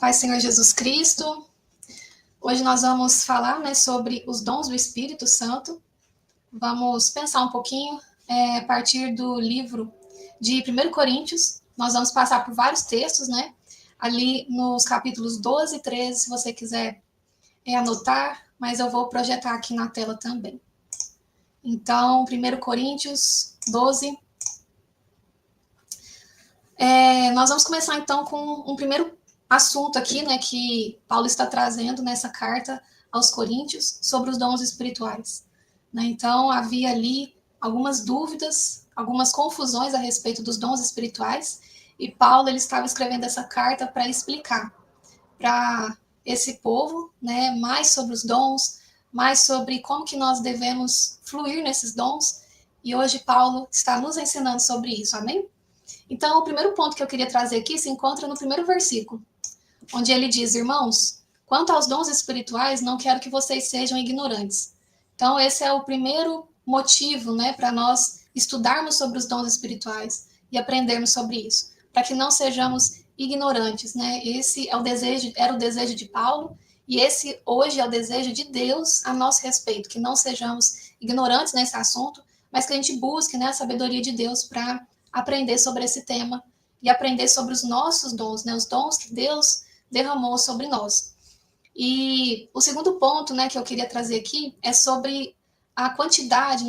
Paz do Senhor Jesus Cristo. Hoje nós vamos falar, sobre os dons do Espírito Santo. Vamos pensar um pouquinho a partir do livro de 1 Coríntios. Nós vamos passar por vários textos, ali nos capítulos 12 e 13, se você quiser anotar, mas eu vou projetar aqui na tela também. Então, 1 Coríntios 12. Nós vamos começar então com um primeiro assunto aqui, que Paulo está trazendo nessa carta aos Coríntios sobre os dons espirituais. Então, havia ali algumas dúvidas, algumas confusões a respeito dos dons espirituais, e Paulo ele estava escrevendo essa carta para explicar para esse povo, mais sobre os dons, mais sobre como que nós devemos fluir nesses dons, e hoje Paulo está nos ensinando sobre isso, amém? Então, o primeiro ponto que eu queria trazer aqui se encontra no primeiro versículo, onde ele diz: irmãos, quanto aos dons espirituais, não quero que vocês sejam ignorantes. Então, esse é o primeiro motivo, para nós estudarmos sobre os dons espirituais e aprendermos sobre isso, para que não sejamos ignorantes, Esse é era o desejo de Paulo, e esse hoje é o desejo de Deus a nosso respeito, que não sejamos ignorantes nesse assunto, mas que a gente busque, a sabedoria de Deus para aprender sobre esse tema e aprender sobre os nossos dons, os dons que Deus derramou sobre nós. E o segundo ponto, que eu queria trazer aqui é sobre a quantidade,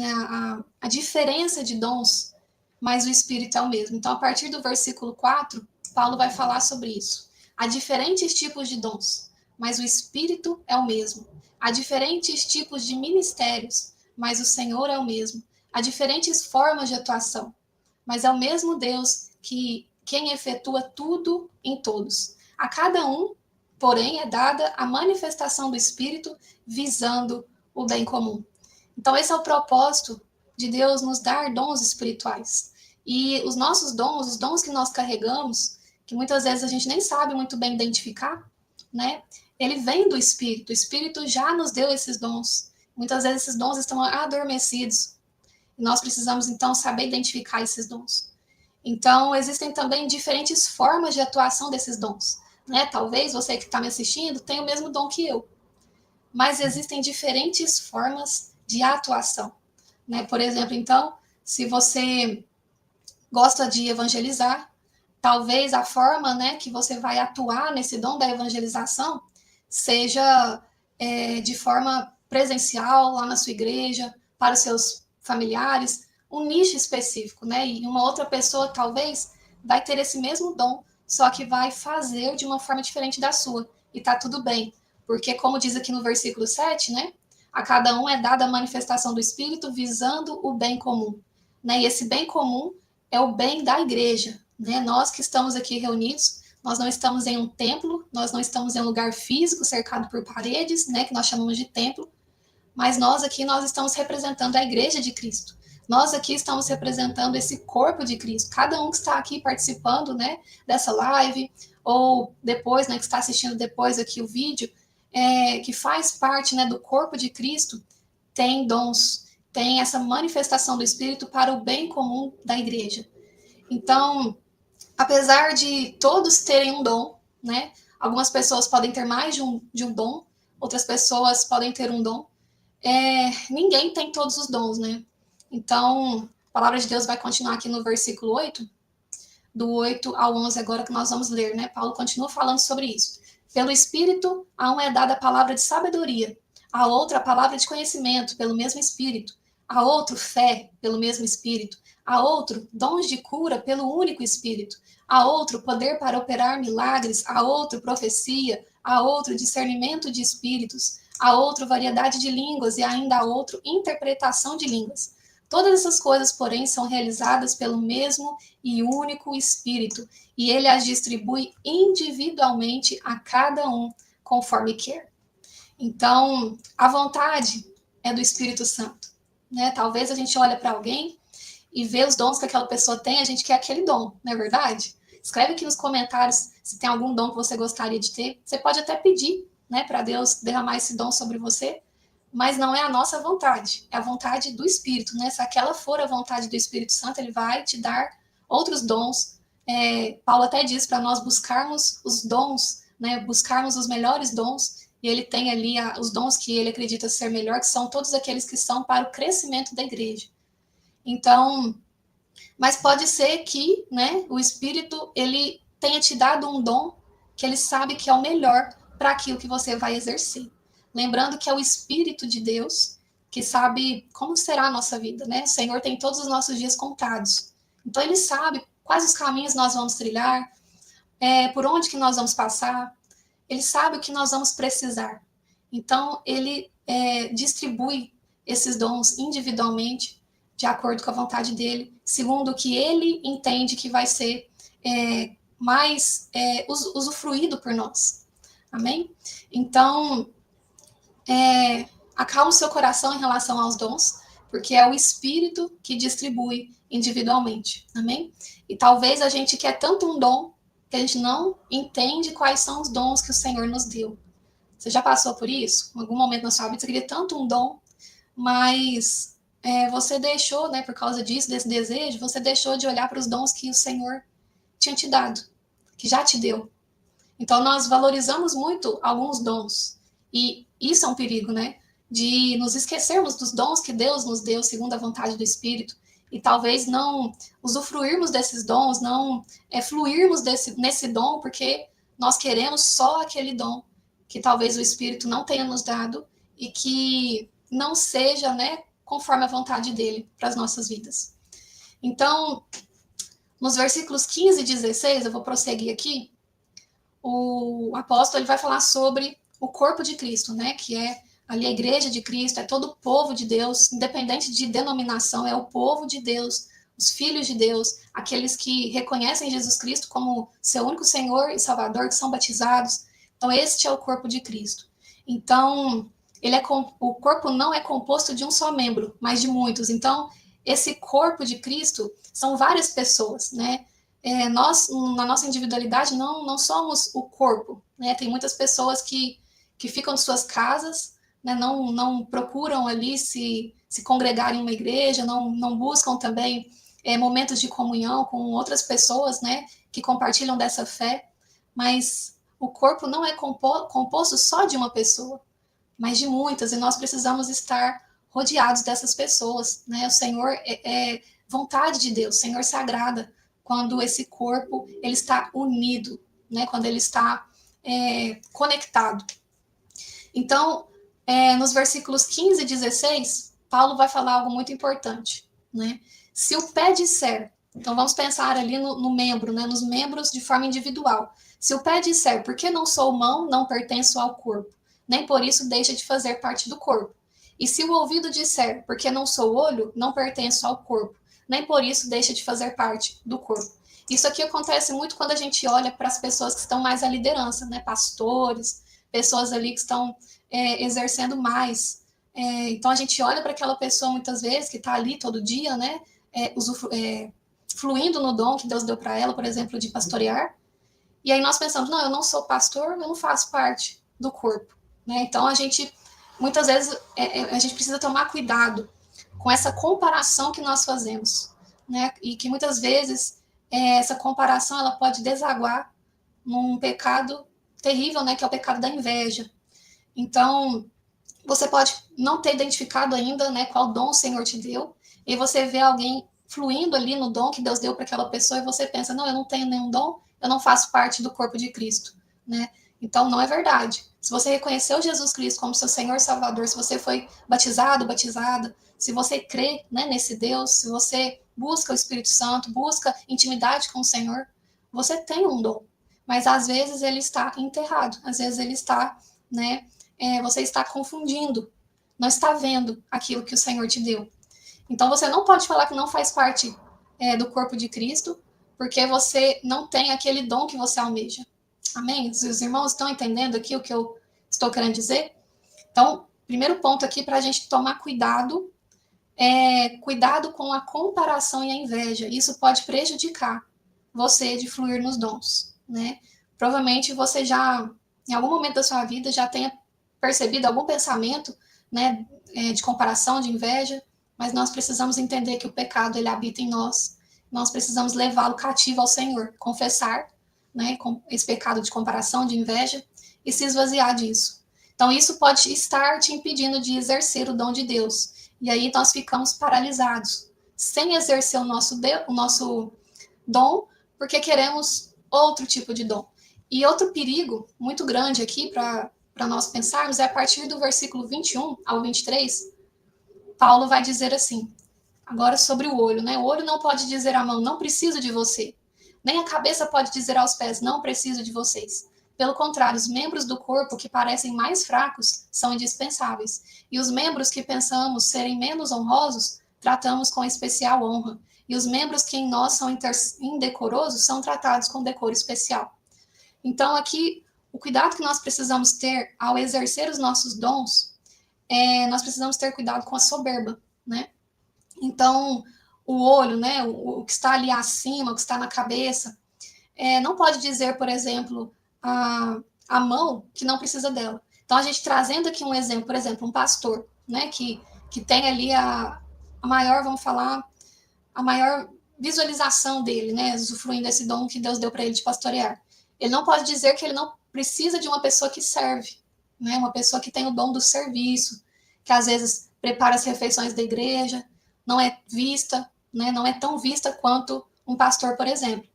a diferença de dons, mas o Espírito é o mesmo. Então, a partir do versículo 4, Paulo vai falar sobre isso. Há diferentes tipos de dons, mas o Espírito é o mesmo. Há diferentes tipos de ministérios, mas o Senhor é o mesmo. Há diferentes formas de atuação, mas é o mesmo Deus quem efetua tudo em todos. A cada um, porém, é dada a manifestação do Espírito visando o bem comum. Então, esse é o propósito de Deus nos dar dons espirituais. E os nossos dons, os dons que nós carregamos, que muitas vezes a gente nem sabe muito bem identificar, ele vem do Espírito. O Espírito já nos deu esses dons. Muitas vezes esses dons estão adormecidos. E nós precisamos, então, saber identificar esses dons. Então, existem também diferentes formas de atuação desses dons. Talvez você que está me assistindo tenha o mesmo dom que eu, mas existem diferentes formas de atuação. Por exemplo, então, se você gosta de evangelizar, talvez a forma que você vai atuar nesse dom da evangelização seja de forma presencial, lá na sua igreja, para os seus familiares, um nicho específico, E uma outra pessoa, talvez, vai ter esse mesmo dom, só que vai fazer de uma forma diferente da sua. E tá tudo bem, porque como diz aqui no versículo 7, a cada um é dada a manifestação do Espírito visando o bem comum. E esse bem comum é o bem da igreja. Nós que estamos aqui reunidos, nós não estamos em um templo, nós não estamos em um lugar físico cercado por paredes, que nós chamamos de templo, mas nós aqui nós estamos representando a igreja de Cristo. Nós aqui estamos representando esse corpo de Cristo. Cada um que está aqui participando, dessa live, ou depois, que está assistindo depois aqui o vídeo, que faz parte, do corpo de Cristo, tem dons, tem essa manifestação do Espírito para o bem comum da igreja. Então, apesar de todos terem um dom, algumas pessoas podem ter mais de um dom, outras pessoas podem ter um dom, ninguém tem todos os dons, Então, a palavra de Deus vai continuar aqui no versículo 8, do 8 ao 11 agora que nós vamos ler, Paulo continua falando sobre isso. Pelo Espírito, a um é dada a palavra de sabedoria, a outra a palavra de conhecimento, pelo mesmo Espírito, a outro fé, pelo mesmo Espírito, a outro dons de cura, pelo único Espírito, a outro poder para operar milagres, a outro profecia, a outro discernimento de espíritos, a outro variedade de línguas e ainda a outro interpretação de línguas. Todas essas coisas, porém, são realizadas pelo mesmo e único Espírito, e ele as distribui individualmente a cada um, conforme quer. Então, a vontade é do Espírito Santo. Talvez a gente olhe para alguém e vê os dons que aquela pessoa tem, a gente quer aquele dom, não é verdade? Escreve aqui nos comentários se tem algum dom que você gostaria de ter. Você pode até pedir, para Deus derramar esse dom sobre você, mas não é a nossa vontade, é a vontade do Espírito, Se aquela for a vontade do Espírito Santo, ele vai te dar outros dons. Paulo até diz para nós buscarmos os dons né, buscarmos os melhores dons, e ele tem ali os dons que ele acredita ser melhor, que são todos aqueles que são para o crescimento da igreja. Então, mas pode ser que, né, o Espírito, ele tenha te dado um dom que ele sabe que é o melhor para aquilo que você vai exercer. Lembrando que é o Espírito de Deus que sabe como será a nossa vida, né? O Senhor tem todos os nossos dias contados. Então, ele sabe quais os caminhos nós vamos trilhar, por onde que nós vamos passar. Ele sabe o que nós vamos precisar. Então, ele distribui esses dons individualmente, de acordo com a vontade dele, segundo o que ele entende que vai ser mais usufruído por nós. Amém? Então, acalma o seu coração em relação aos dons, porque é o Espírito que distribui individualmente. Amém? E talvez a gente quer tanto um dom que a gente não entende quais são os dons que o Senhor nos deu. Você já passou por isso? Em algum momento na sua vida você queria tanto um dom, mas você deixou, né, por causa disso, desse desejo, você deixou de olhar para os dons que o Senhor tinha te dado, que já te deu. Então, nós valorizamos muito alguns dons. E isso é um perigo, né? De nos esquecermos dos dons que Deus nos deu, segundo a vontade do Espírito, e talvez não usufruirmos desses dons, não fluirmos nesse dom, porque nós queremos só aquele dom que talvez o Espírito não tenha nos dado e que não seja, né, conforme a vontade dele para as nossas vidas. Então, nos versículos 15 e 16, eu vou prosseguir aqui, o apóstolo ele vai falar sobre o corpo de Cristo, né, que é ali a igreja de Cristo, é todo o povo de Deus, independente de denominação, é o povo de Deus, os filhos de Deus, aqueles que reconhecem Jesus Cristo como seu único Senhor e Salvador, que são batizados. Então, este é o corpo de Cristo. Então, o corpo não é composto de um só membro, mas de muitos. Então, esse corpo de Cristo são várias pessoas, né? Nós, na nossa individualidade, não somos o corpo, né? Tem muitas pessoas que ficam em suas casas, né? Não procuram ali se congregar em uma igreja, não buscam também momentos de comunhão com outras pessoas, né? Que compartilham dessa fé, mas o corpo não é composto só de uma pessoa, mas de muitas, e nós precisamos estar rodeados dessas pessoas, né? O Senhor é vontade de Deus, o Senhor se agrada quando esse corpo ele está unido, né? Quando ele está conectado. Então, nos versículos 15 e 16, Paulo vai falar algo muito importante, né? Se o pé disser, então vamos pensar ali no membro, né? Nos membros de forma individual. Se o pé disser, porque não sou mão, não pertenço ao corpo, nem por isso deixa de fazer parte do corpo. E se o ouvido disser, porque não sou olho, não pertenço ao corpo, nem por isso deixa de fazer parte do corpo. Isso aqui acontece muito quando a gente olha para as pessoas que estão mais à liderança, né? Pastores, pessoas ali que estão exercendo mais. Então a gente olha para aquela pessoa muitas vezes que está ali todo dia, né? Fluindo no dom que Deus deu para ela, por exemplo, de pastorear. E aí nós pensamos, não, eu não sou pastor, eu não faço parte do corpo, né? Então a gente, muitas vezes, a gente precisa tomar cuidado com essa comparação que nós fazemos, né? E que muitas vezes essa comparação ela pode desaguar num pecado terrível, né? Que é o pecado da inveja. Então, você pode não ter identificado ainda, né? Qual dom o Senhor te deu, e você vê alguém fluindo ali no dom que Deus deu para aquela pessoa, e você pensa, não, eu não tenho nenhum dom, eu não faço parte do corpo de Cristo, né? Então, não é verdade. Se você reconheceu Jesus Cristo como seu Senhor e Salvador, se você foi batizado, batizada, se você crê, né, nesse Deus, se você busca o Espírito Santo, busca intimidade com o Senhor, você tem um dom. Mas, às vezes, ele está enterrado. Às vezes, ele está, né, você está confundindo. Não está vendo aquilo que o Senhor te deu. Então, você não pode falar que não faz parte do corpo de Cristo, porque você não tem aquele dom que você almeja. Amém? Os irmãos estão entendendo aqui o que eu estou querendo dizer? Então, primeiro ponto aqui para a gente tomar cuidado, cuidado com a comparação e a inveja. Isso pode prejudicar você de fluir nos dons, né? Provavelmente você já, em algum momento da sua vida, já tenha percebido algum pensamento, né, de comparação, de inveja, mas nós precisamos entender que o pecado, ele habita em nós. Nós precisamos levá-lo cativo ao Senhor, confessar, né, com esse pecado de comparação, de inveja, e se esvaziar disso. Então, isso pode estar te impedindo de exercer o dom de Deus. E aí nós ficamos paralisados, sem exercer o nosso dom, porque queremos outro tipo de dom. E outro perigo muito grande aqui para nós pensarmos é a partir do versículo 21 ao 23, Paulo vai dizer assim, agora sobre o olho, né? O olho não pode dizer à mão, não preciso de você. Nem a cabeça pode dizer aos pés, não preciso de vocês. Pelo contrário, os membros do corpo que parecem mais fracos são indispensáveis. E os membros que pensamos serem menos honrosos, tratamos com especial honra. E os membros que em nós são indecorosos são tratados com decoro especial. Então, aqui, o cuidado que nós precisamos ter ao exercer os nossos dons, nós precisamos ter cuidado com a soberba, né? Então, o olho, né, o que está ali acima, o que está na cabeça, não pode dizer, por exemplo, a mão que não precisa dela. Então, a gente trazendo aqui um exemplo, por exemplo, um pastor, né, que tem ali a maior, vamos falar, a maior visualização dele, né, usufruindo desse dom que Deus deu para ele de pastorear. Ele não pode dizer que ele não precisa de uma pessoa que serve, né, uma pessoa que tem o dom do serviço, que às vezes prepara as refeições da igreja, não é vista, né, não é tão vista quanto um pastor, por exemplo.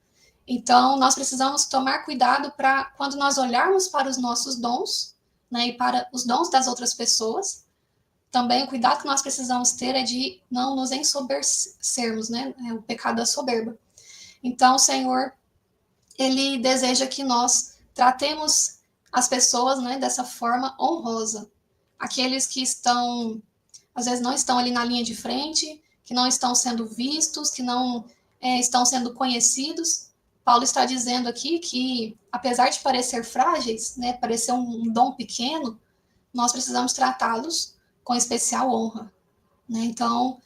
Então, nós precisamos tomar cuidado para, quando nós olharmos para os nossos dons, né, e para os dons das outras pessoas, também o cuidado que nós precisamos ter é de não nos ensoberbecermos, né, o pecado da soberba. Então, o Senhor, Ele deseja que nós tratemos as pessoas, né, dessa forma honrosa. Aqueles que estão, às vezes, não estão ali na linha de frente, que não estão sendo vistos, que não estão sendo conhecidos. Paulo está dizendo aqui que, apesar de parecer frágeis, né, parecer um dom pequeno, nós precisamos tratá-los com especial honra. Né? Então,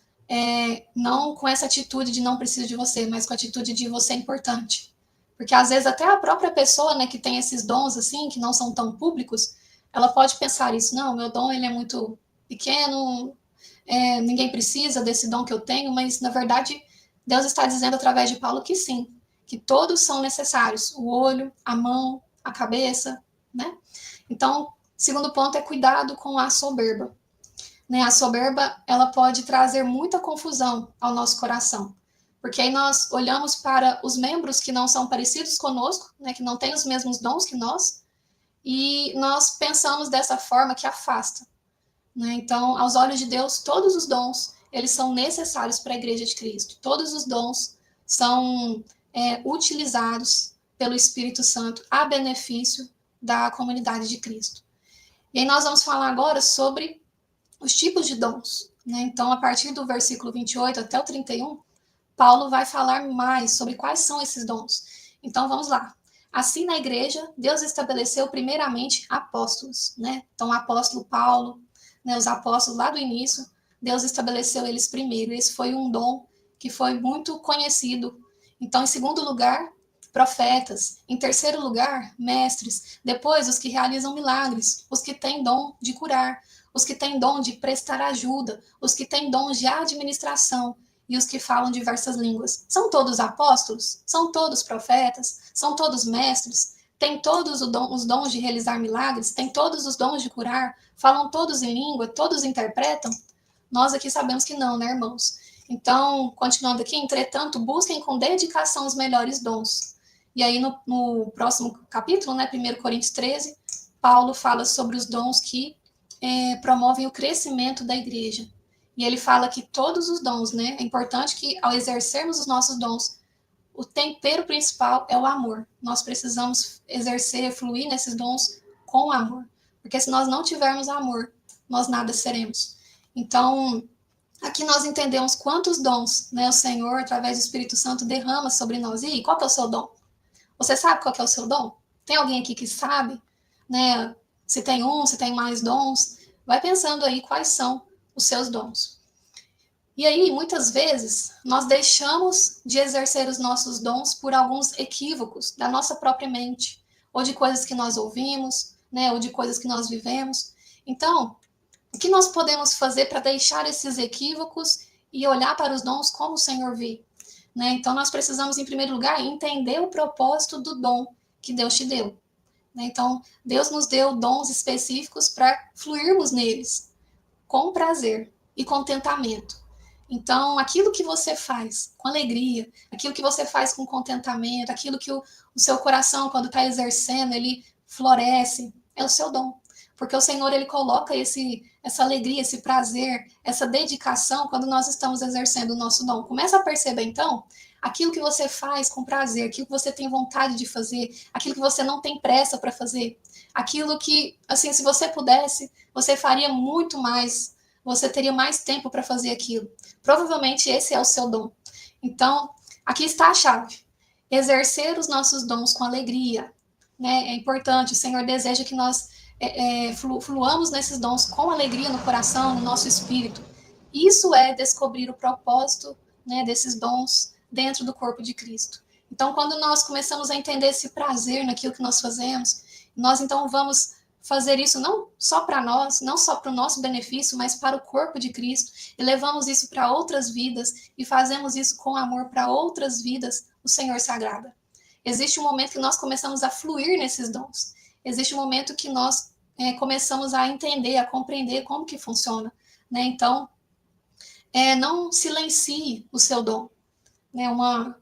não com essa atitude de não preciso de você, mas com a atitude de você é importante. Porque, às vezes, até a própria pessoa, né, que tem esses dons, assim, que não são tão públicos, ela pode pensar isso, não, meu dom ele é muito pequeno, ninguém precisa desse dom que eu tenho, mas, na verdade, Deus está dizendo através de Paulo que sim, que todos são necessários, o olho, a mão, a cabeça, né? Então, segundo ponto é cuidado com a soberba. Né? A soberba, ela pode trazer muita confusão ao nosso coração, porque aí nós olhamos para os membros que não são parecidos conosco, né, que não têm os mesmos dons que nós, e nós pensamos dessa forma que afasta. Né? Então, aos olhos de Deus, todos os dons, eles são necessários para a Igreja de Cristo. Todos os dons são utilizados pelo Espírito Santo a benefício da comunidade de Cristo. E aí nós vamos falar agora sobre os tipos de dons. Né? Então, a partir do versículo 28 até o 31, Paulo vai falar mais sobre quais são esses dons. Então, vamos lá. Assim, na igreja, Deus estabeleceu primeiramente apóstolos. Né? Então, o apóstolo Paulo, né, os apóstolos lá do início, Deus estabeleceu eles primeiro. Esse foi um dom que foi muito conhecido. Então, em segundo lugar, profetas. Em terceiro lugar, mestres. Depois, os que realizam milagres, os que têm dom de curar, os que têm dom de prestar ajuda, os que têm dom de administração e os que falam diversas línguas. São todos apóstolos? São todos profetas? São todos mestres? Têm todos os dons de realizar milagres? Têm todos os dons de curar? Falam todos em língua? Todos interpretam? Nós aqui sabemos que não, né, irmãos? Então, continuando aqui, entretanto, busquem com dedicação os melhores dons. E aí, no próximo capítulo, né, 1 Coríntios 13, Paulo fala sobre os dons que promovem o crescimento da igreja. E ele fala que todos os dons, né, é importante que, ao exercermos os nossos dons, o tempero principal é o amor. Nós precisamos exercer, fluir nesses dons com amor. Porque se nós não tivermos amor, nós nada seremos. Então, aqui nós entendemos quantos dons, né, o Senhor, através do Espírito Santo, derrama sobre nós. E qual que é o seu dom? Você sabe qual que é o seu dom? Tem alguém aqui que sabe? Né? Se tem se tem mais dons? Vai pensando aí quais são os seus dons. E aí, muitas vezes, nós deixamos de exercer os nossos dons por alguns equívocos da nossa própria mente, ou de coisas que nós ouvimos, né, ou de coisas que nós vivemos. Então, o que nós podemos fazer para deixar esses equívocos e olhar para os dons como o Senhor vê? Né? Então, nós precisamos, em primeiro lugar, entender o propósito do dom que Deus te deu. Né? Então, Deus nos deu dons específicos para fluirmos neles com prazer e contentamento. Então, aquilo que você faz com alegria, aquilo que você faz com contentamento, aquilo que o seu coração, quando está exercendo, ele floresce, é o seu dom. Porque o Senhor, ele coloca essa alegria, esse prazer, essa dedicação quando nós estamos exercendo o nosso dom. Começa a perceber, então, aquilo que você faz com prazer, aquilo que você tem vontade de fazer, aquilo que você não tem pressa para fazer, aquilo que, assim, se você pudesse, você faria muito mais, você teria mais tempo para fazer aquilo. Provavelmente esse é o seu dom. Então, aqui está a chave. Exercer os nossos dons com alegria, né? É importante, o Senhor deseja que nós fluamos nesses dons com alegria no coração, no nosso espírito. Isso é descobrir o propósito, né, desses dons dentro do corpo de Cristo. Então, quando nós começamos a entender esse prazer naquilo que nós fazemos, nós então vamos fazer isso não só para nós, não só para o nosso benefício, mas para o corpo de Cristo, e levamos isso para outras vidas, e fazemos isso com amor para outras vidas, o Senhor se agrada. Existe um momento que nós começamos a fluir nesses dons. Existe um momento que nós começamos a entender, a compreender como que funciona. Né? Então, não silencie o seu dom. Né?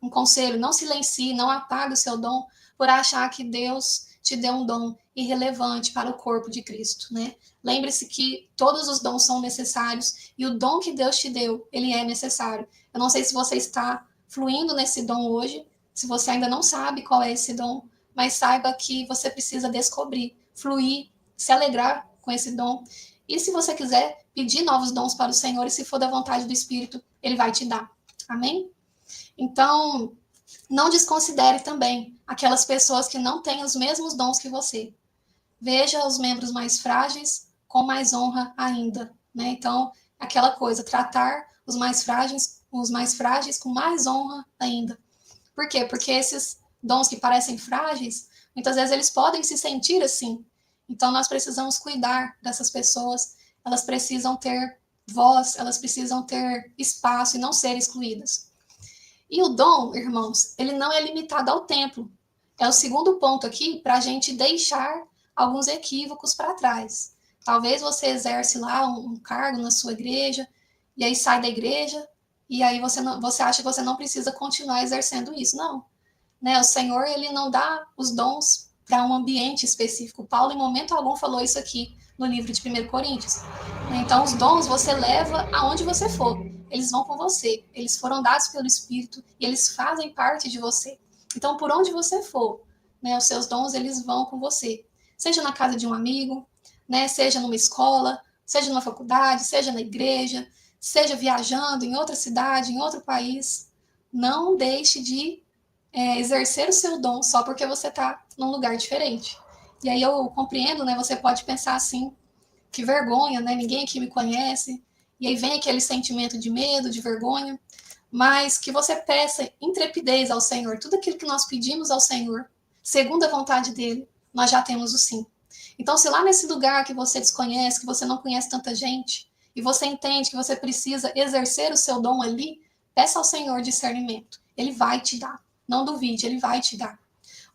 Um conselho, não silencie, não apague o seu dom por achar que Deus te deu um dom irrelevante para o corpo de Cristo. Né? Lembre-se que todos os dons são necessários e o dom que Deus te deu, ele é necessário. Eu não sei se você está fluindo nesse dom hoje, se você ainda não sabe qual é esse dom, mas saiba que você precisa descobrir, fluir, se alegrar com esse dom. E se você quiser pedir novos dons para o Senhor, e se for da vontade do Espírito, ele vai te dar. Amém? Então, não desconsidere também aquelas pessoas que não têm os mesmos dons que você. Veja os membros mais frágeis com mais honra ainda. Né? Então, aquela coisa, tratar os mais frágeis com mais honra ainda. Por quê? Porque esses dons que parecem frágeis, muitas vezes eles podem se sentir assim. Então, nós precisamos cuidar dessas pessoas, elas precisam ter voz, elas precisam ter espaço e não ser excluídas. E o dom, irmãos, ele não é limitado ao templo. É o segundo ponto aqui para a gente deixar alguns equívocos para trás. Talvez você exerce lá um cargo na sua igreja, e aí sai da igreja, e aí você acha que você não precisa continuar exercendo isso. Não. Né? O Senhor, ele não dá os dons para um ambiente específico. Paulo, em momento algum, falou isso aqui no livro de 1 Coríntios. Então, os dons você leva aonde você for. Eles vão com você. Eles foram dados pelo Espírito e eles fazem parte de você. Então, por onde você for, né, os seus dons, eles vão com você. Seja na casa de um amigo, né, seja numa escola, seja numa faculdade, seja na igreja, seja viajando em outra cidade, em outro país. Não deixe de exercer o seu dom só porque você está num lugar diferente. E aí eu compreendo, né? Você pode pensar assim, que vergonha, né? Ninguém aqui me conhece. E aí vem aquele sentimento de medo, de vergonha. Mas que você peça intrepidez ao Senhor. Tudo aquilo que nós pedimos ao Senhor, segundo a vontade dele, nós já temos o sim. Então, se lá nesse lugar que você desconhece, que você não conhece tanta gente, e você entende que você precisa exercer o seu dom ali, peça ao Senhor discernimento. Ele vai te dar. Não duvide, ele vai te dar.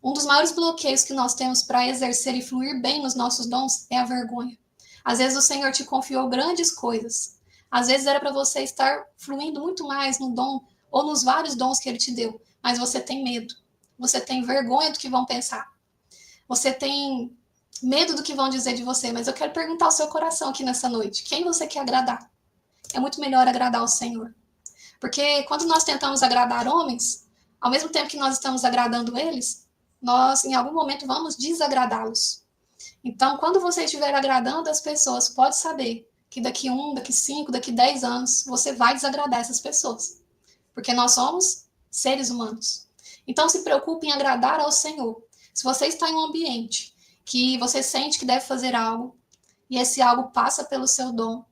Um dos maiores bloqueios que nós temos para exercer e fluir bem nos nossos dons é a vergonha. Às vezes o Senhor te confiou grandes coisas. Às vezes era para você estar fluindo muito mais no dom ou nos vários dons que ele te deu, mas você tem medo. Você tem vergonha do que vão pensar. Você tem medo do que vão dizer de você, mas eu quero perguntar ao seu coração aqui nessa noite. Quem você quer agradar? É muito melhor agradar ao Senhor. Porque quando nós tentamos agradar homens, ao mesmo tempo que nós estamos agradando eles, nós, em algum momento, vamos desagradá-los. Então, quando você estiver agradando as pessoas, pode saber que daqui 1, daqui 5, daqui 10 anos, você vai desagradar essas pessoas. Porque nós somos seres humanos. Então, se preocupe em agradar ao Senhor. Se você está em um ambiente que você sente que deve fazer algo, e esse algo passa pelo seu dom,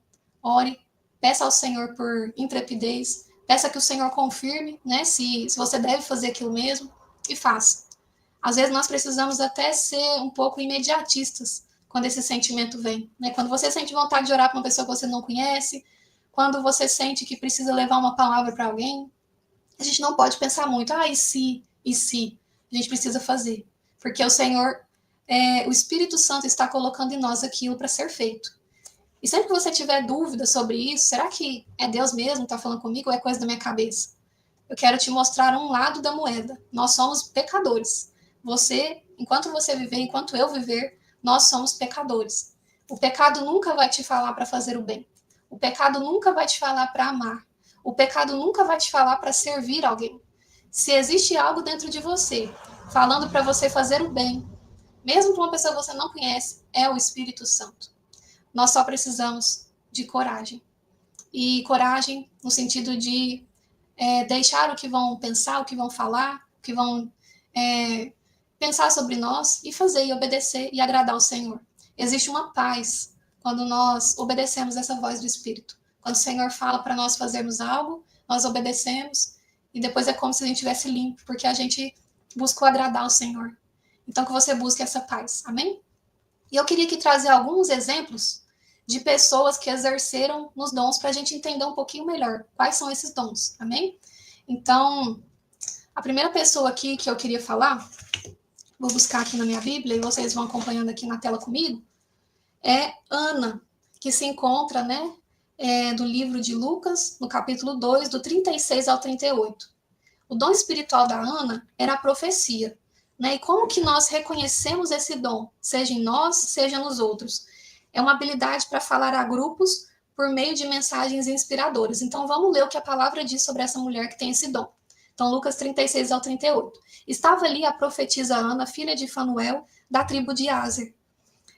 ore, peça ao Senhor por intrepidez, peça que o Senhor confirme, né, se você deve fazer aquilo mesmo, e faça. Às vezes nós precisamos até ser um pouco imediatistas quando esse sentimento vem. Né? Quando você sente vontade de orar para uma pessoa que você não conhece, quando você sente que precisa levar uma palavra para alguém, a gente não pode pensar muito, e se? A gente precisa fazer. porque o Senhor, o Espírito Santo está colocando em nós aquilo para ser feito. E sempre que você tiver dúvida sobre isso, será que é Deus mesmo que está falando comigo ou é coisa da minha cabeça? Eu quero te mostrar um lado da moeda. Nós somos pecadores. Enquanto você viver, enquanto eu viver, nós somos pecadores. O pecado nunca vai te falar para fazer o bem. O pecado nunca vai te falar para amar. O pecado nunca vai te falar para servir alguém. Se existe algo dentro de você falando para você fazer o bem, mesmo para uma pessoa que você não conhece, é o Espírito Santo. Nós só precisamos de coragem. E coragem no sentido de deixar o que vão pensar, o que vão falar, o que vão pensar sobre nós e fazer e obedecer e agradar o Senhor. Existe uma paz quando nós obedecemos essa voz do Espírito. Quando o Senhor fala para nós fazermos algo, nós obedecemos e depois é como se a gente estivesse limpo, porque a gente buscou agradar o Senhor. Então que você busque essa paz, amém? E eu queria aqui trazer alguns exemplos de pessoas que exerceram nos dons para a gente entender um pouquinho melhor quais são esses dons, amém? Então, a primeira pessoa aqui que eu queria falar, vou buscar aqui na minha Bíblia e vocês vão acompanhando aqui na tela comigo, é Ana, que se encontra, do livro de Lucas, no capítulo 2, do 36 ao 38. O dom espiritual da Ana era a profecia, E como que nós reconhecemos esse dom, seja em nós, seja nos outros? É uma habilidade para falar a grupos por meio de mensagens inspiradoras. Então, vamos ler o que a palavra diz sobre essa mulher que tem esse dom. Então, Lucas 36 ao 38. Estava ali a profetisa Ana, filha de Fanuel, da tribo de Aser.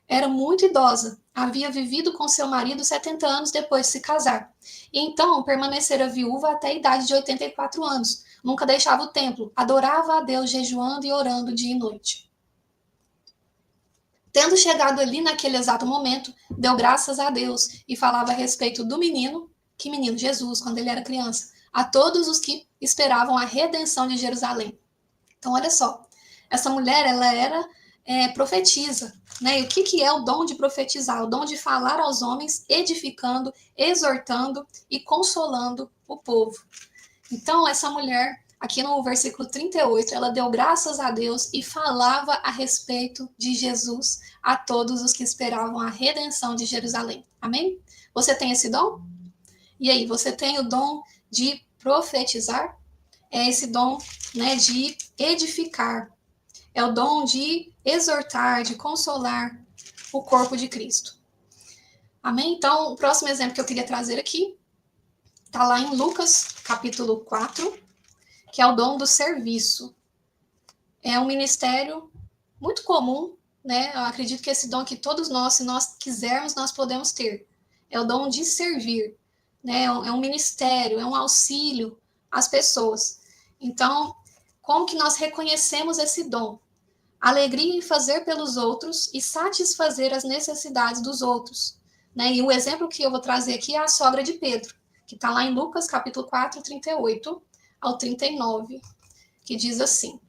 Era muito idosa, havia vivido com seu marido 70 anos depois de se casar. E então permanecera viúva até a idade de 84 anos. Nunca deixava o templo, adorava a Deus jejuando e orando dia e noite. Tendo chegado ali naquele exato momento, deu graças a Deus e falava a respeito do menino, que menino, Jesus, quando ele era criança, a todos os que esperavam a redenção de Jerusalém. Então, olha só, essa mulher, ela era profetisa, E o que é o dom de profetizar? O dom de falar aos homens, edificando, exortando e consolando o povo. Então, essa mulher, aqui no versículo 38, ela deu graças a Deus e falava a respeito de Jesus a todos os que esperavam a redenção de Jerusalém. Amém? Você tem esse dom? E aí, você tem o dom de profetizar? É esse dom, de edificar. É o dom de exortar, de consolar o corpo de Cristo. Amém? Então, o próximo exemplo que eu queria trazer aqui está lá em Lucas, capítulo 4, que é o dom do serviço. É um ministério muito comum, Eu acredito que esse dom que todos nós, se nós quisermos, nós podemos ter. É o dom de servir, É um ministério, é um auxílio às pessoas. Então, como que nós reconhecemos esse dom? Alegria em fazer pelos outros e satisfazer as necessidades dos outros. E o exemplo que eu vou trazer aqui é a sogra de Pedro, que está lá em Lucas, capítulo 4, 38 ao 39, que diz assim: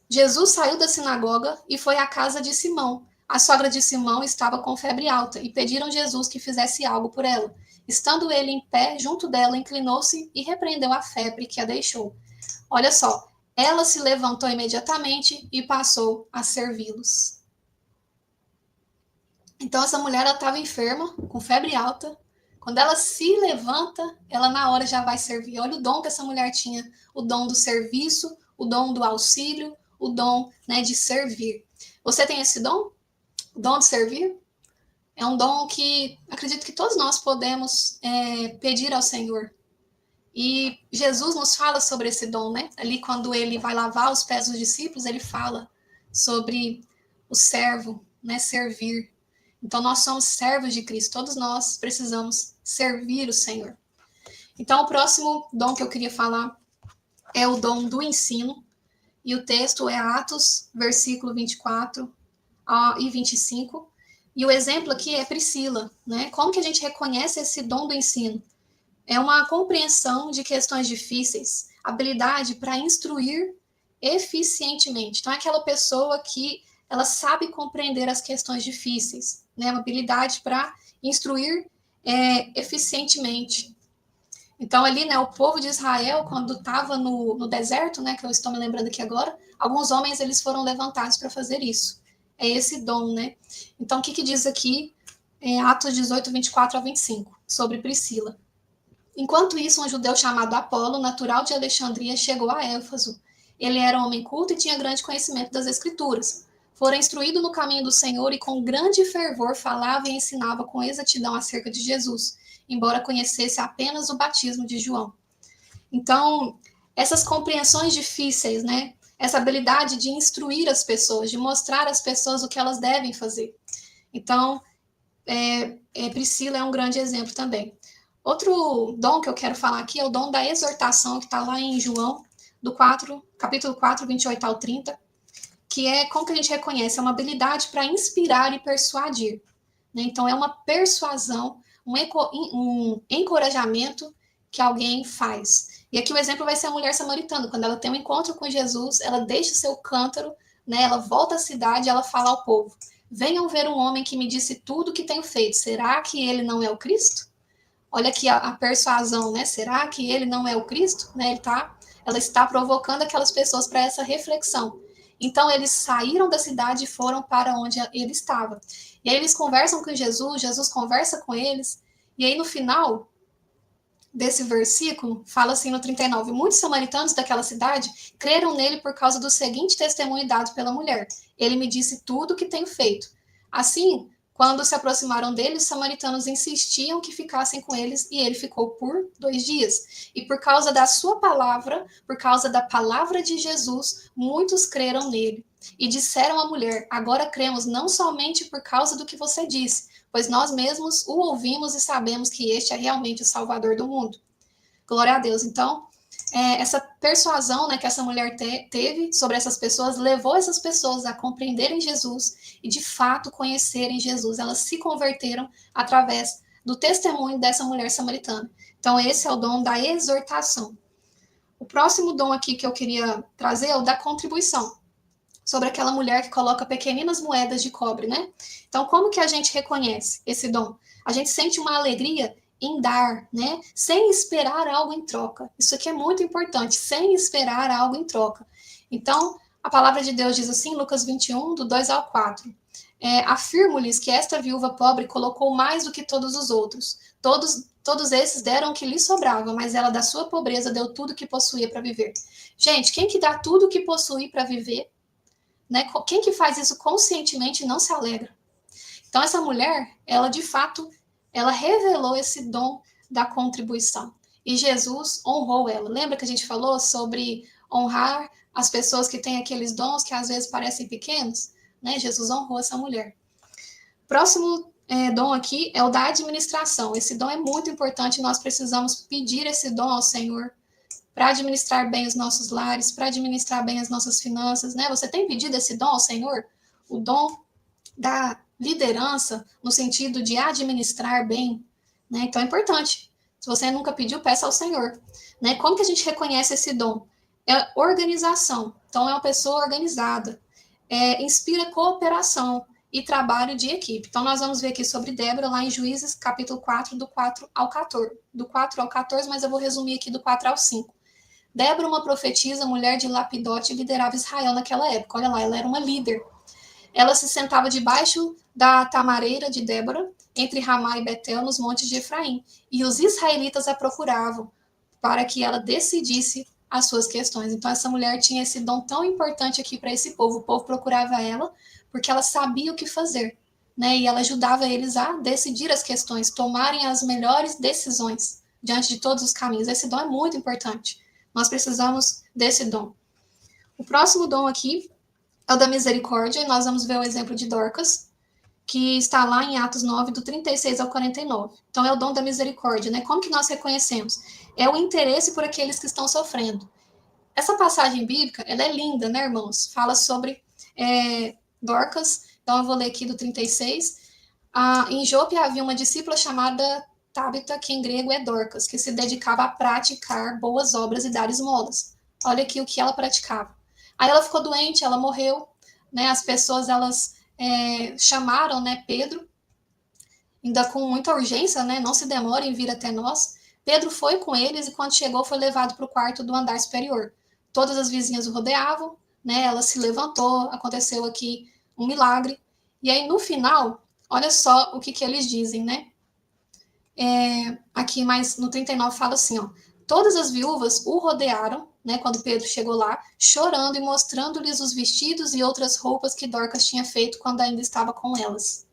Jesus saiu da sinagoga e foi à casa de Simão. A sogra de Simão estava com febre alta e pediram Jesus que fizesse algo por ela. Estando ele em pé junto dela, inclinou-se e repreendeu a febre que a deixou. Olha só, ela se levantou imediatamente e passou a servi-los. Então, essa mulher estava enferma, com febre alta. Quando ela se levanta, ela na hora já vai servir. Olha o dom que essa mulher tinha. O dom do serviço, o dom do auxílio, o dom de servir. Você tem esse dom? O dom de servir? É um dom que acredito que todos nós podemos pedir ao Senhor. E Jesus nos fala sobre esse dom, Ali quando ele vai lavar os pés dos discípulos, ele fala sobre o servo, Servir. Então nós somos servos de Cristo, todos nós precisamos servir o Senhor. Então o próximo dom que eu queria falar é o dom do ensino. E o texto é Atos, versículo 24 e 25. E o exemplo aqui é Priscila, Como que a gente reconhece esse dom do ensino? É uma compreensão de questões difíceis, habilidade para instruir eficientemente. Então, é aquela pessoa que ela sabe compreender as questões difíceis, Uma habilidade para instruir eficientemente. Então, ali, né, o povo de Israel, quando estava no deserto, né, que eu estou me lembrando aqui agora, alguns homens eles foram levantados para fazer isso. É esse dom, né? Então, o que diz aqui, Atos 18, 24 a 25, sobre Priscila? Enquanto isso, um judeu chamado Apolo, natural de Alexandria, chegou a Éfeso. Ele era um homem culto e tinha grande conhecimento das Escrituras. Fora instruído no caminho do Senhor e com grande fervor falava e ensinava com exatidão acerca de Jesus, embora conhecesse apenas o batismo de João. Então, essas compreensões difíceis, né? Essa habilidade de instruir as pessoas, de mostrar às pessoas o que elas devem fazer. Então, Priscila é um grande exemplo também. Outro dom que eu quero falar aqui é o dom da exortação, que está lá em João, capítulo 4, 28 ao 30, que é como que a gente reconhece? É uma habilidade para inspirar e persuadir. Né? Então, é uma persuasão, um encorajamento que alguém faz. E aqui o exemplo vai ser a mulher samaritana. Quando ela tem um encontro com Jesus, ela deixa o seu cântaro, né? Ela volta à cidade e ela fala ao povo: venham ver um homem que me disse tudo o que tenho feito. Será que ele não é o Cristo? Olha aqui a persuasão, né? Será que ele não é o Cristo? Né? Ela está provocando aquelas pessoas para essa reflexão. Então eles saíram da cidade e foram para onde ele estava. E aí eles conversam com Jesus, Jesus conversa com eles, e aí no final desse versículo, fala assim no 39, muitos samaritanos daquela cidade creram nele por causa do seguinte testemunho dado pela mulher: ele me disse tudo o que tenho feito. Assim, quando se aproximaram dele, os samaritanos insistiam que ficassem com eles, e ele ficou por 2 dias. E por causa da sua palavra, por causa da palavra de Jesus, muitos creram nele. E disseram à mulher: agora cremos não somente por causa do que você disse, pois nós mesmos o ouvimos e sabemos que este é realmente o Salvador do mundo. Glória a Deus. Então, essa persuasão, né, que essa mulher teve sobre essas pessoas levou essas pessoas a compreenderem Jesus e, de fato, conhecerem Jesus. Elas se converteram através do testemunho dessa mulher samaritana. Então, esse é o dom da exortação. O próximo dom aqui que eu queria trazer é o da contribuição, sobre aquela mulher que coloca pequeninas moedas de cobre, né? Então, como que a gente reconhece esse dom? A gente sente uma alegria em dar, né? Sem esperar algo em troca. Isso aqui é muito importante, sem esperar algo em troca. Então, a palavra de Deus diz assim, Lucas 21, do 2 ao 4. Afirmo-lhes que esta viúva pobre colocou mais do que todos os outros. Todos esses deram o que lhe sobrava, mas ela da sua pobreza deu tudo o que possuía para viver. Gente, quem que dá tudo o que possui para viver, né? Quem que faz isso conscientemente não se alegra? Então, essa mulher, ela de fato, ela revelou esse dom da contribuição. E Jesus honrou ela. Lembra que a gente falou sobre honrar as pessoas que têm aqueles dons que às vezes parecem pequenos? Né? Jesus honrou essa mulher. Próximo dom aqui é o da administração. Esse dom é muito importante, nós precisamos pedir esse dom ao Senhor para administrar bem os nossos lares, para administrar bem as nossas finanças, né? Você tem pedido esse dom ao Senhor? O dom da liderança, no sentido de administrar bem, né? Então é importante. Se você nunca pediu, peça ao Senhor, né? Como que a gente reconhece esse dom? É organização. Então é uma pessoa organizada. Inspira cooperação e trabalho de equipe. Então nós vamos ver aqui sobre Débora lá em Juízes, capítulo 4, do 4 ao 14. Do 4 ao 14, mas eu vou resumir aqui do 4 ao 5. Débora, uma profetisa, mulher de Lapidote, liderava Israel naquela época. Olha lá, ela era uma líder. Ela se sentava debaixo da tamareira de Débora, entre Ramá e Betel, nos montes de Efraim. E os israelitas a procuravam para que ela decidisse as suas questões. Então, essa mulher tinha esse dom tão importante aqui para esse povo. O povo procurava ela porque ela sabia o que fazer, né? E ela ajudava eles a decidir as questões, tomarem as melhores decisões diante de todos os caminhos. Esse dom é muito importante. Nós precisamos desse dom. O próximo dom aqui é o da misericórdia, e nós vamos ver o exemplo de Dorcas, que está lá em Atos 9, do 36 ao 49. Então, é o dom da misericórdia, né? Como que nós reconhecemos? É o interesse por aqueles que estão sofrendo. Essa passagem bíblica, ela é linda, né, irmãos? Fala sobre Dorcas, então eu vou ler aqui do 36. Em Jope havia uma discípula chamada Tabita, que em grego é Dorcas, que se dedicava a praticar boas obras e dar esmolas. Olha aqui o que ela praticava. Aí ela ficou doente, ela morreu, né? As pessoas, elas chamaram, né, Pedro, ainda com muita urgência, né? Não se demore em vir até nós. Pedro foi com eles e quando chegou foi levado para o quarto do andar superior. Todas as vizinhas o rodeavam, né? Ela se levantou, aconteceu aqui um milagre. E aí no final, olha só o que eles dizem, né? Aqui mais no 39 fala assim, ó. Todas as viúvas o rodearam, né, quando Pedro chegou lá, chorando e mostrando-lhes os vestidos e outras roupas que Dorcas tinha feito quando ainda estava com elas.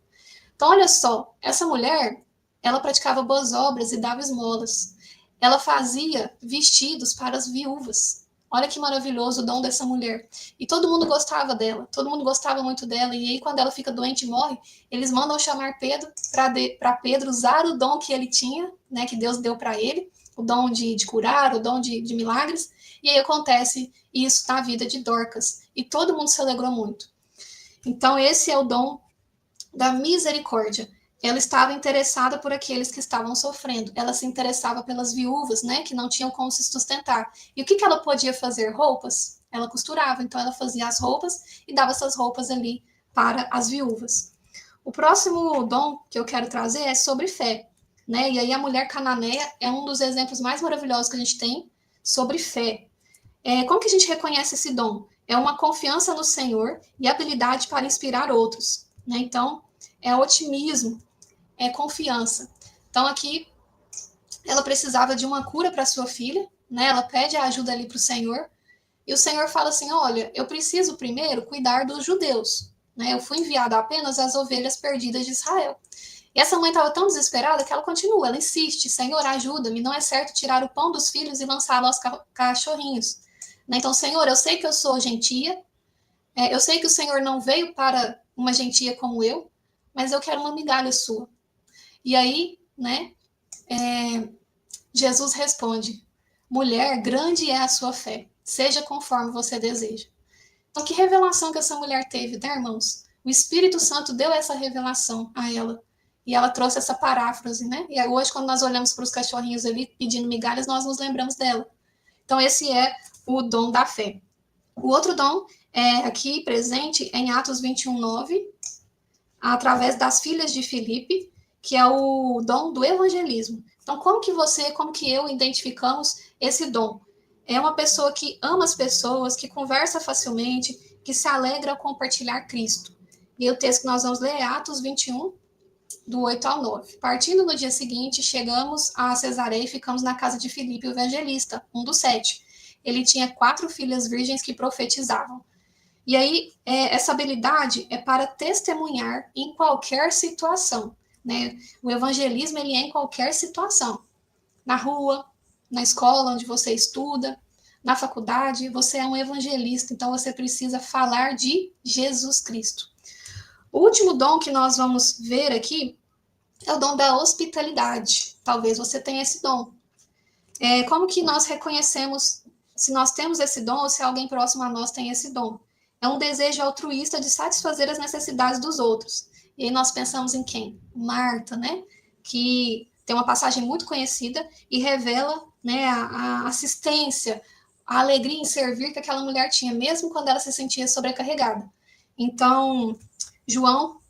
Então, olha só, essa mulher, ela praticava boas obras e dava esmolas. Ela fazia vestidos para as viúvas. Olha que maravilhoso o dom dessa mulher. E todo mundo gostava dela, todo mundo gostava muito dela. E aí, quando ela fica doente e morre, eles mandam chamar Pedro para Pedro usar o dom que ele tinha, né, que Deus deu para ele, o dom de curar, o dom de milagres. E aí acontece isso na vida de Dorcas. E todo mundo se alegrou muito. Então, esse é o dom da misericórdia. Ela estava interessada por aqueles que estavam sofrendo. Ela se interessava pelas viúvas, né, que não tinham como se sustentar. E o que ela podia fazer? Roupas. Ela costurava, então ela fazia as roupas e dava essas roupas ali para as viúvas. O próximo dom que eu quero trazer é sobre fé, né? E aí a mulher cananeia é um dos exemplos mais maravilhosos que a gente tem sobre fé. Como que a gente reconhece esse dom? É uma confiança no Senhor e habilidade para inspirar outros, né? Então, é otimismo, é confiança. Então, aqui, ela precisava de uma cura para sua filha, né? Ela pede a ajuda ali para o Senhor, e o Senhor fala assim: olha, eu preciso primeiro cuidar dos judeus, né? Eu fui enviada apenas às ovelhas perdidas de Israel. E essa mãe estava tão desesperada que ela continua, ela insiste: Senhor, ajuda-me, não é certo tirar o pão dos filhos e lançá-lo aos cachorrinhos. Né? Então, Senhor, eu sei que eu sou gentia, eu sei que o Senhor não veio para uma gentia como eu, mas eu quero uma migalha sua. E aí, né, Jesus responde: mulher, grande é a sua fé, seja conforme você deseja. Então, que revelação que essa mulher teve, né, irmãos? O Espírito Santo deu essa revelação a ela. E ela trouxe essa paráfrase, né? E hoje, quando nós olhamos para os cachorrinhos ali pedindo migalhas, nós nos lembramos dela. Então, esse é o dom da fé. O outro dom é aqui presente em Atos 21:9, através das filhas de Filipe, que é o dom do evangelismo. Então, como que eu identificamos esse dom? É uma pessoa que ama as pessoas, que conversa facilmente, que se alegra ao compartilhar Cristo. E o texto que nós vamos ler é Atos 21, do 8 ao 9. Partindo no dia seguinte, chegamos a Cesareia e ficamos na casa de Filipe, o evangelista, um dos 7. Ele tinha 4 filhas virgens que profetizavam. E aí, essa habilidade é para testemunhar em qualquer situação, né? O evangelismo, ele é em qualquer situação. Na rua, na escola onde você estuda, na faculdade, você é um evangelista, então você precisa falar de Jesus Cristo. O último dom que nós vamos ver aqui é o dom da hospitalidade. Talvez você tenha esse dom. Como que nós reconhecemos se nós temos esse dom ou se alguém próximo a nós tem esse dom? É um desejo altruísta de satisfazer as necessidades dos outros. E aí nós pensamos em quem? Marta, né? Que tem uma passagem muito conhecida e revela, né, a assistência, a alegria em servir que aquela mulher tinha, mesmo quando ela se sentia sobrecarregada. Então, João,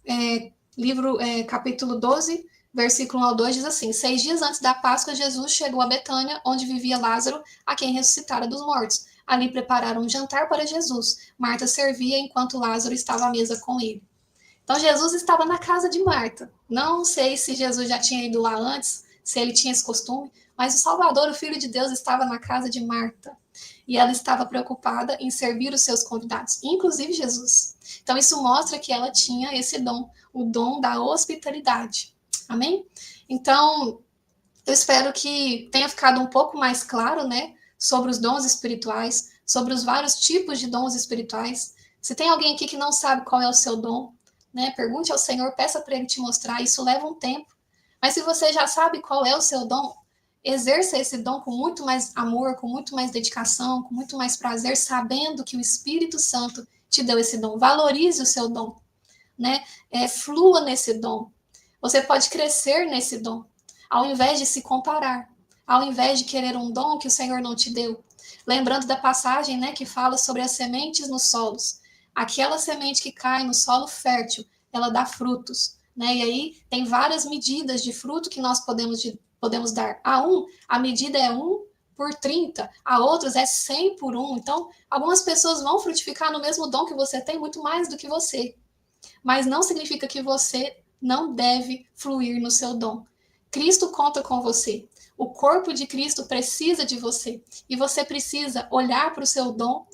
capítulo 12, versículo 1 ao 2 diz assim: 6 dias antes da Páscoa, Jesus chegou a Betânia, onde vivia Lázaro, a quem ressuscitara dos mortos. Ali prepararam um jantar para Jesus. Marta servia enquanto Lázaro estava à mesa com ele. Então, Jesus estava na casa de Marta. Não sei se Jesus já tinha ido lá antes, se ele tinha esse costume, mas o Salvador, o Filho de Deus, estava na casa de Marta. E ela estava preocupada em servir os seus convidados, inclusive Jesus. Então, isso mostra que ela tinha esse dom, o dom da hospitalidade. Amém? Então, eu espero que tenha ficado um pouco mais claro, né, sobre os dons espirituais, sobre os vários tipos de dons espirituais. Se tem alguém aqui que não sabe qual é o seu dom, né, pergunte ao Senhor, peça para Ele te mostrar. Isso leva um tempo. Mas se você já sabe qual é o seu dom, exerça esse dom com muito mais amor, com muito mais dedicação, com muito mais prazer, sabendo que o Espírito Santo te deu esse dom. Valorize o seu dom, né? Flua nesse dom. Você pode crescer nesse dom, ao invés de se comparar, ao invés de querer um dom que o Senhor não te deu. Lembrando da passagem, né, que fala sobre as sementes nos solos. Aquela semente que cai no solo fértil, ela dá frutos, né? E aí tem várias medidas de fruto que nós podemos podemos dar. A um, a medida é 1 por 30, a outros é 100 por 1. Então, algumas pessoas vão frutificar no mesmo dom que você tem, muito mais do que você. Mas não significa que você não deve fluir no seu dom. Cristo conta com você. O corpo de Cristo precisa de você. E você precisa olhar para o seu dom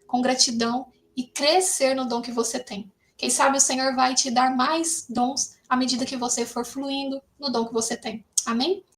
com gratidão e crescer no dom que você tem. Quem sabe o Senhor vai te dar mais dons à medida que você for fluindo no dom que você tem. Amém?